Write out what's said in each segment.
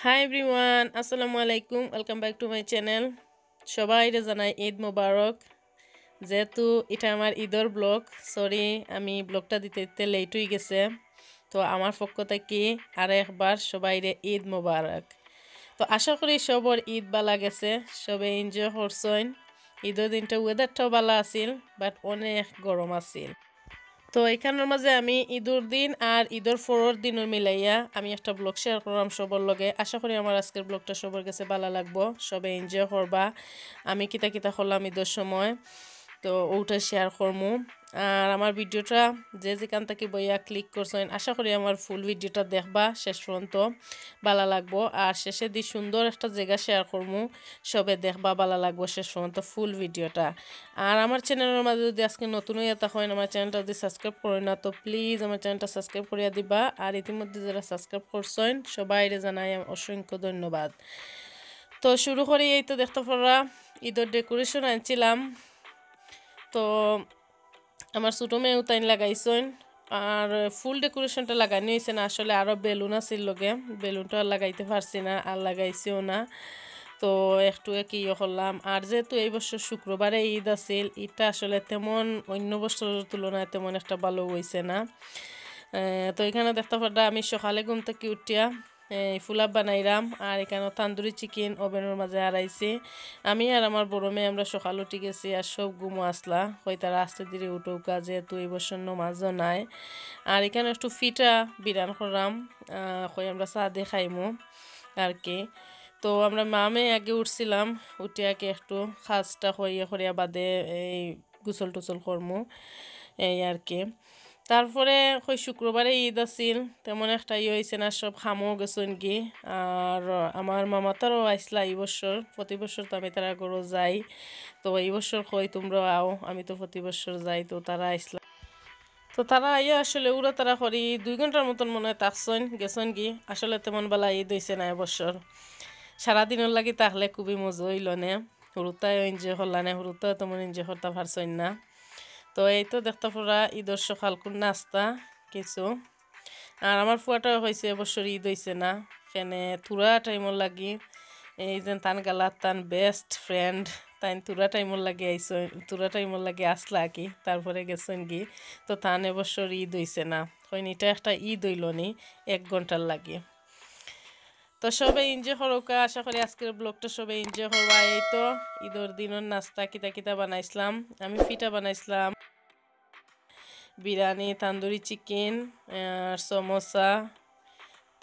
Hi everyone, Assalamu alaikum. Welcome back to my channel. সবাইরে জানাই ঈদ মোবারক। যেহেতু এটা আমার ঈদের ব্লগ, সরি আমি ব্লগটা দিতে দিতে লেট হয়ে গেছে। তো আমার পক্ষ থেকে আর একবার সবাইরে ঈদ মোবারক। তো আশা করি সবার ঈদ ভালো গেছে, সবাই এনজয় করছেন। ঈদের দিনটা ওয়েদারটাও ভালো আছিল, বাট অনেক গরম আছিল। তো এখানের মাঝে আমি ঈদের দিন আর ঈদের পরের দিনও মিলাইয়া আমি একটা ব্লগ শেয়ার করলাম সবার লগে। আশা করি আমার আজকের ব্লগটা সবার কাছে ভালো লাগবো, সবাই এনজয় করবা। আমি কিতা কিতা করলাম ঈদের সময়, তো ওটা শেয়ার করবো। আর আমার ভিডিওটা যে যেখান থেকে বইয়া ক্লিক করছেন, আশা করি আমার ফুল ভিডিওটা দেখবা শেষ পর্যন্ত, ভালো লাগবো। আর শেষে দিয়ে সুন্দর একটা জায়গা শেয়ার করবো, সবে দেখবা ভালো লাগবো শেষ পর্যন্ত ফুল ভিডিওটা। আর আমার চ্যানেলের মাঝে যদি আজকে নতুন হয়ে হয় আমার চ্যানেলটা যদি সাবস্ক্রাইব করে না, তো প্লিজ আমার চ্যানেলটা সাবস্ক্রাইব করিয়া দিবা। আর ইতিমধ্যে যারা সাবস্ক্রাইব করছেন সবাইরে জানাই অসংখ্য ধন্যবাদ। তো শুরু করি। এই তো দেখতে পারা ঈদের ডেকোরেশন আনছিলাম, তো আমার ছোটো মেয়েও তাই লাগাইছেন। আর ফুল ডেকোরেশনটা লাগানো হয়েছে না, আসলে আরও বেলুন আছিল লগে, বেলুনটা লাগাইতে পারছি না আর লাগাইছেও না। তো একটু কি করলাম। আর যেহেতু এই বছর শুক্রবারে ঈদ আছিল, ঈদটা আসলে তেমন অন্য বছরের তুলনায় তেমন একটা ভালো হয়েছে না। তো এখানে দেখতে পারটা আমি সকালে ঘুম থেকে উঠিয়া ফুলাপ বানাইলাম। আর এখানে তান্দুরি চিকেন ওভেনের মাঝে হারাইছি। আমি আর আমার বড় মেয়ে আমরা সকাল উঠে গেছি, আর সব ঘুমো আসলা হই তারা আস্তে ধীরে উঠৌকা, যেহেতু এই বছর নমাজও নাই। আর এখানে একটু ফিটা বিরান করলাম, হই আমরা চা দিয়ে খাইমু আর কি। তো আমরা মামে আগে উঠছিলাম, উঠে আগে একটু খাজটা হইয়া করিয়া বাদে এই গুসল টুসল করমু এই আর কি। তারপরে ওই শুক্রবারে ঈদ আছিল, তেমন একটা হয়েছে না, সব খামও গেছেন কি। আর আমার মামা তারও আইসলা এই বছর, প্রতি বছর তো আমি তারা গরু যাই, তো এই বছর কই তোমরা আও, আমি তো প্রতি বছর যাই, তো তারা আইসলা। তো তারা আইয়া আসলে উড়া তারা করি 2 ঘন্টার মতন মনে হয় থাকছেন গেছেন কি। আসলে তেমন বেলা ঈদ হয়েছে না এবছর, সারাদিনের লাগি তাহলে খুবই মজা হইল নে। হুরুতায় এনজয় করলা না, হুরুতায় তেমন এনজয় করতে পারছেন না। তো এই তো দেখতে পড়া ঈদের সকাল কোন নাস্তা কিছু। আর আমার ফুয়াটা হয়েছে এবছর ঈদ হয়েছে না, সেখানে থুরা টাইমর লাগি এই যে তান গালা তান বেস্ট ফ্রেন্ড তাই তুরা টাইমর লাগে আইস, তুরা টাইমর লাগে আসলা কি, তারপরে গেছেন কি। তো তান এবছর ঈদ হয়েছে না, হয়নি এটা একটা ঈদ হইল নি 1 ঘন্টার লাগে। তো সবাই এনজয় করোকা, আশা করি আজকের ব্লগটা সবাই এনজয় করবা। এই তো ঈদের দিনের নাস্তা কিতা কিতা বানাইছিলাম, আমি পিঠা বানাইছিলাম, বিরিয়ানি, তান্দুরি চিকেন, সমোসা,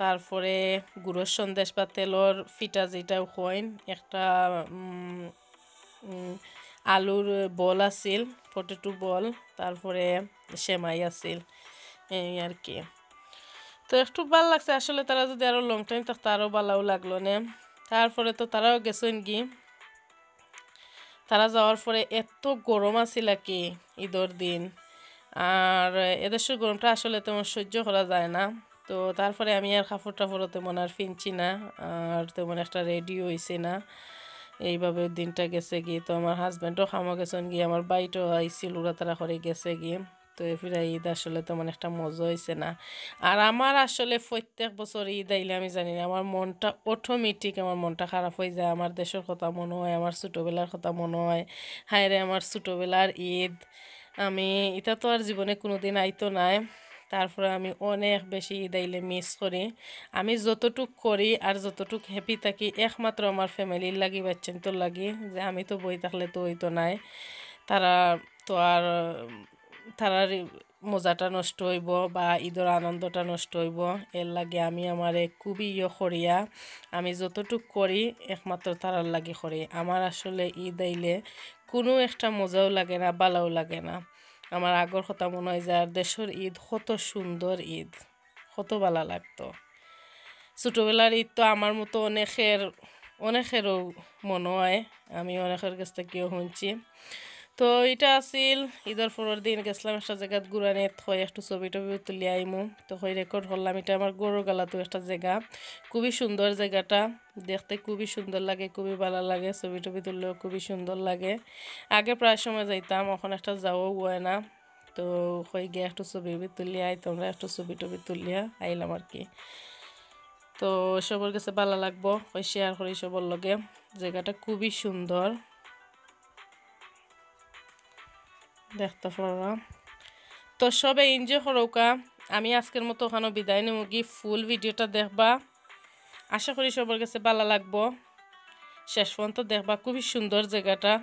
তারপরে গুঁড়োর সন্দেশ বা তেলর ফিটা যেটাও কইন, একটা আলুর বল আছিল, পটেটো বল, তারপরে সেমাই আছিল এই আর কি। তো একটু ভালো লাগছে আসলে, তারা যদি আরও লং টাইম থাকতো আরও ভালোও লাগলো না। তারপরে তো তারাও গেছেন কি, তারা যাওয়ার পরে এত গরম আছিল কি ঈদের দিন। আর এদেশের গরমটা আসলে তেমন সহ্য করা যায় না। তো তারপরে আমি আর কাপড় টাপড়ও তেমন আর ফিনছি না, আর তেমন একটা রেডি হয়েছি না, এইভাবে দিনটা গেছে গিয়ে। তো আমার হাজব্যান্ডও খামো গেছেন গিয়ে, আমার বাইটও আইছিল ওরা তারা করে গেছে গিয়ে। তো এফিরা ঈদ আসলে তেমন একটা মজা হয়েছে না। আর আমার আসলে প্রত্যেক বছর ঈদ আইলে আমি জানি না আমার মনটা অটোমেটিক, আমার মনটা খারাপ হয়ে যায়। আমার দেশের কথা মনে হয়, আমার ছোটোবেলার কথা মনে হয়, হায় রে আমার ছোটোবেলার ঈদ, আমি এটা তো আর জীবনে কোনো দিন আইতো নাই। তারপরে আমি অনেক বেশি ঈদ আইলে মিস করি। আমি যতটুক করি আর যতটুক হ্যাপি থাকি একমাত্র আমার ফ্যামিলির লাগি, বাচ্চান তো লাগি, যে আমি তো বই থাকলে তো হইতো নাই। তারা তো আর তারার মজাটা নষ্ট হইব বা ঈদের আনন্দটা নষ্ট হইব, এর লাগে আমি আমারে খুবই করিয়া আমি যতটুক করি একমাত্র তারার লাগে করি। আমার আসলে ঈদ আইলে কোনো একটা মজাও লাগে না, ভালোও লাগে না। আমার আগর কথা মনে হয় যে আর দেশের ঈদ কত সুন্দর ঈদ, কত ভালো লাগতো। ছোটোবেলার ঈদ তো আমার মতো অনেকেরও মনে হয়, আমি অনেকের কাছ থেকেও শুনছি। তো এটা আছিল ঈদের পরের দিন, গেছিলাম একটা জায়গাত ঘুরানিত, হয় একটু ছবি টবি তুলি আইমু। তো হয়ে রেকর্ড করলাম। এটা আমার গরু গালাতো একটা জায়গা, খুবই সুন্দর জায়গাটা, দেখতে খুবই সুন্দর লাগে, খুবই ভালো লাগে, ছবি টবি তুললেও খুবই সুন্দর লাগে। আগে প্রায় সময় যাইতাম, এখন একটা যাওয়াও হয় না। তো হয়ে গিয়ে একটু ছবি তুলিয়া আই, তোমরা একটু ছবি টবি তুলিয়া আইলাম আর কি। তো তো সবার কাছে ভালো লাগবো শেয়ার করি সবার লগে জায়গাটা খুবই সুন্দর দেখতে পারা তো সবাই এনজয় করোকা আমি আজকের মতো ওখানে বিদায় নেব গিয়ে ফুল ভিডিওটা দেখবা আশা করি সবার কাছে ভালো লাগবো শেষ পর্যন্ত দেখবা খুবই সুন্দর জায়গাটা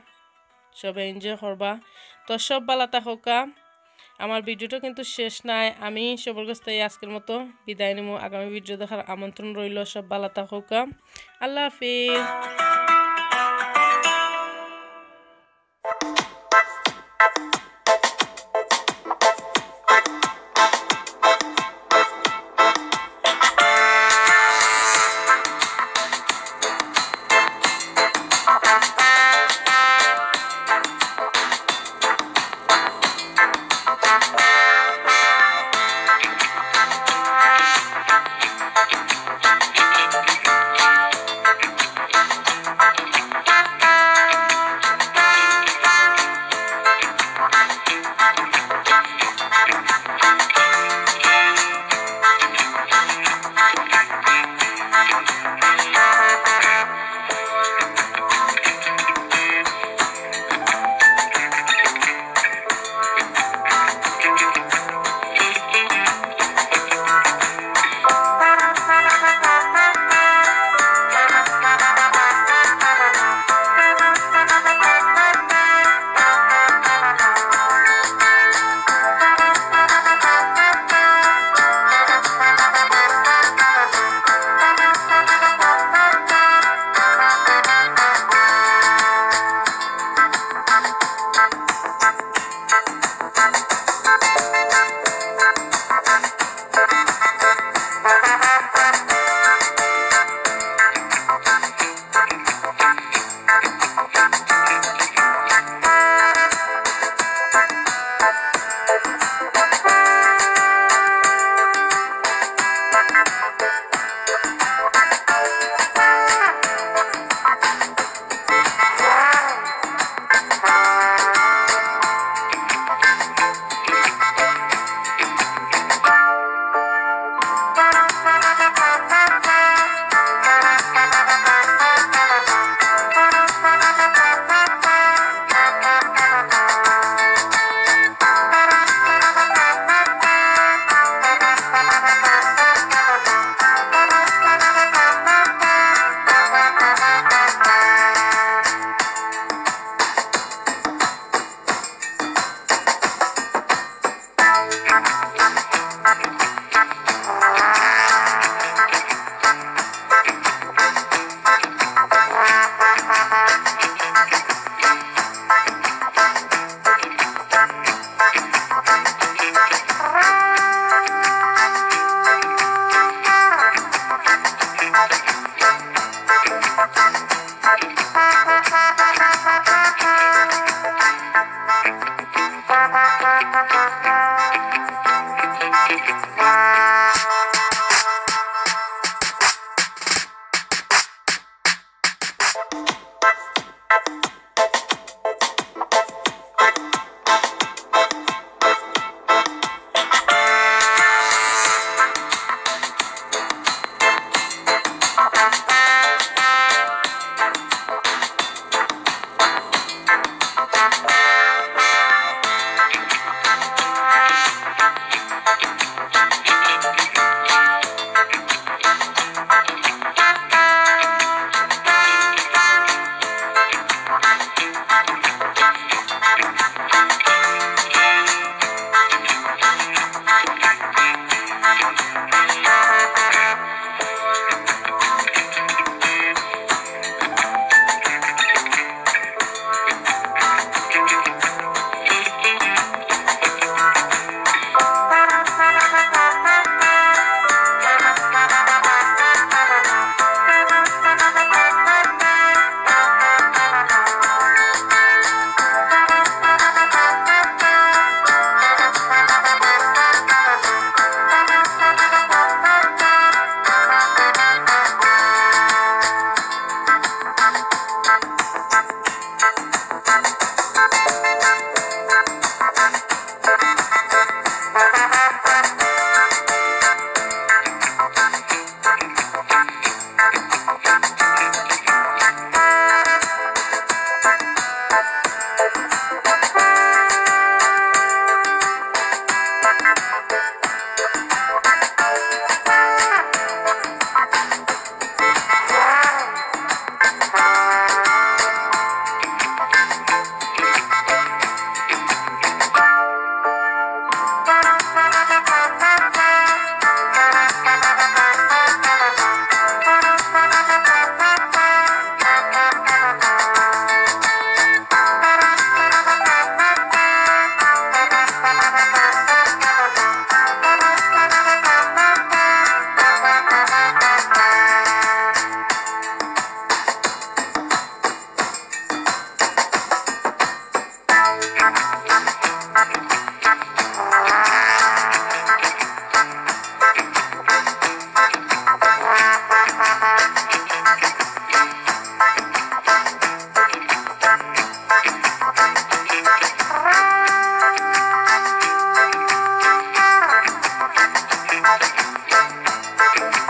সবাই এনজয় করবা তো সব ভালো থাকা আমার ভিডিওটা কিন্তু শেষ নাই আমি সবার কাছ থেকে আজকের মতো বিদায় নেব আগামী ভিডিও দেখার আমন্ত্রণ রইল সব ভালো থাকা আল্লাহ হাফিজ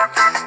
Thank you.